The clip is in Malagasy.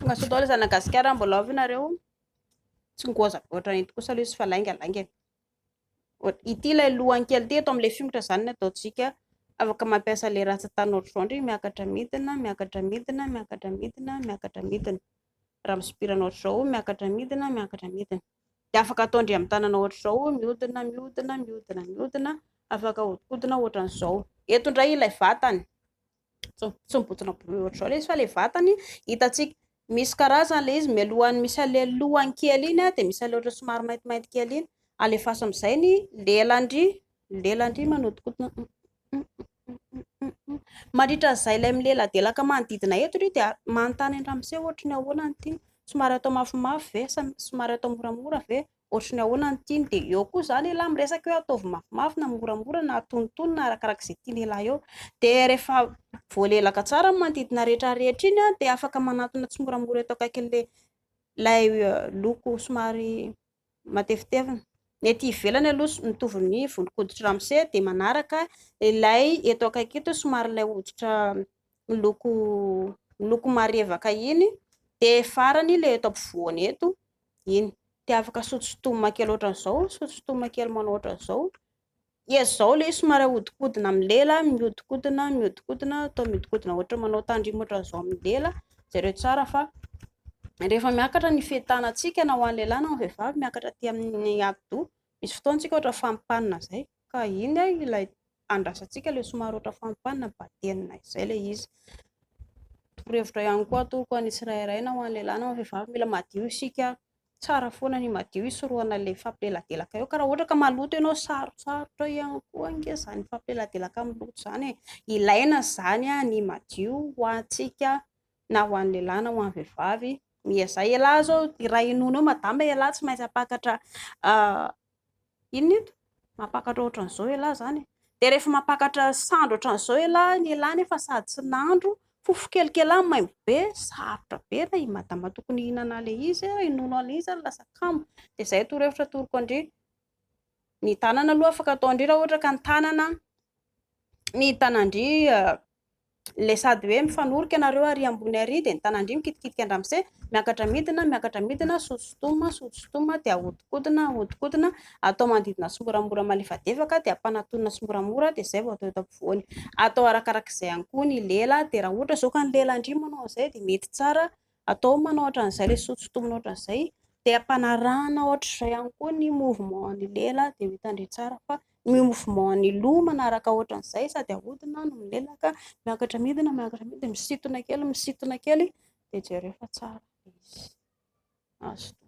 tonga sao daholo Zanagasikara mbola avy nareo tsy ngoza ohatran'ity kosa aloha izy fa laingalainga ity ilay lohany kely ty eto amin'ilay fingotra zany no ataontsika afaka mampiasa le ratsan-tany ohatr'izao miakatra midina miakatra midina miakatra midina miakatra midina raha misopirana ohatr'izao miakatra midina miakatra midina dia afaka ataondry amin'ny tanana ohatr'izao mihodina mihodina mihodina mihodina afaka hodikodina ohatran'izao eto indray ilay vatany tsy mibotona ohatr'izao ilay izy fa ilay vatany hitantsika misy karazany ilay izy mialohan'ny misy ilay lohany kely iny dia misy ilay ohatra somary maintimainty kely iny alefaso amin'izay ny lelandry manodikodina mandritra izay ilay mileladelaka manodidina eto ry dia manontany andramose ohatry ny ahoana ny tiany somary atao mafimafy ve somary atao moramora ve ohatry ny ahoana ny tiany dia eo koa izany lehilahy miresaka hoe ataovy mafimafy na moramora na atonotony na arakarak'izay tiany lehilahy eo dia rehefa voalelaka tsara ny manodidina rehetra rehetra iny dia afaka manatona tsy moramora eto akaikin'ilay loko somary matevitevina ny ety ivelany aloha mitovy ny volon-koditra ramose dia manaraka ilay eto akaiky eto somary ilay hoditra miloko marevaka iny dia farany ilay eto ampovoany eto iny dia afaka sotosotomina kely ohatran'izao sotosotomina kely manao ohatran'izao izao ilay somary ahodikodina amin'ny lela mihodinkodina mihodinkodina atao mihodinkodina ohatra manao tandrimo ohatran'izao amin'ny lela jereo tsara fa rehefa miakatra ny fehitanantsika na ho an'ny lehilahy na ho an'ny vehivavy miakatra aty amin'ny atidoha misy fotoantsika ohatra fampanina izay ka iny ilay andrasantsika ilay somary ohatra fampanina batenina izay ilay izy torohevitra ihany koa atoko an'ny tsirairay na ho an'ny lehilahy na ho an'ny vehivavy mila madio isika tsara foana ny madio isorohana ilay fampileladelaka eo ka raha ohatra ka maloto ianao sarosarotra ihany koa ange izany fampileladelaka amin'ny loto izany ilaina izany ny madio ho antsika na ho an'ny lehilahy na ho an'ny vehivavy miezay ialahy zao raha inoana eo madama ialahy tsy maintsy apakatra inona ito mampakatra ohatran'izao ialahy izany dia rehefa mampakatra sandro ohatran'izao ialahy ny ialahy nefa sady tsy nandro fofo kelikely maimbo be sarotra be raha i madama tokony hihinana ilay izy inoana ilay izy lasa kamo dia izay torohevitra atoroko andry ny tanana aloha afaka atao indray raha ohatra ka ny tanandry ilay sady hoe mifanoroka ianareo ary ambony ary dia ny tanandry mikitikitika andramose miakatra midina sotosotomina dia ahodikodina atao manodidina sy moramora malefadefaka dia ampanantonina sy moramora dia izay vao atao eto ampovoany atao arakarak'izay ihany koa ny lela dia raha ohatra izao ka ny lelandry manao an'izay dia mety tsara atao manao ohatran'izay ilay sotosotomina ohatran'izay dia ampanarahana ohatr'izay ihany koa ny mouvement ny lela dia hitandry tsara fa ny mouvement ny loha manaraka ohatran'izay sady ahodina no milelaka miakatra midina misintona kely dia jereo fa tsara izy azo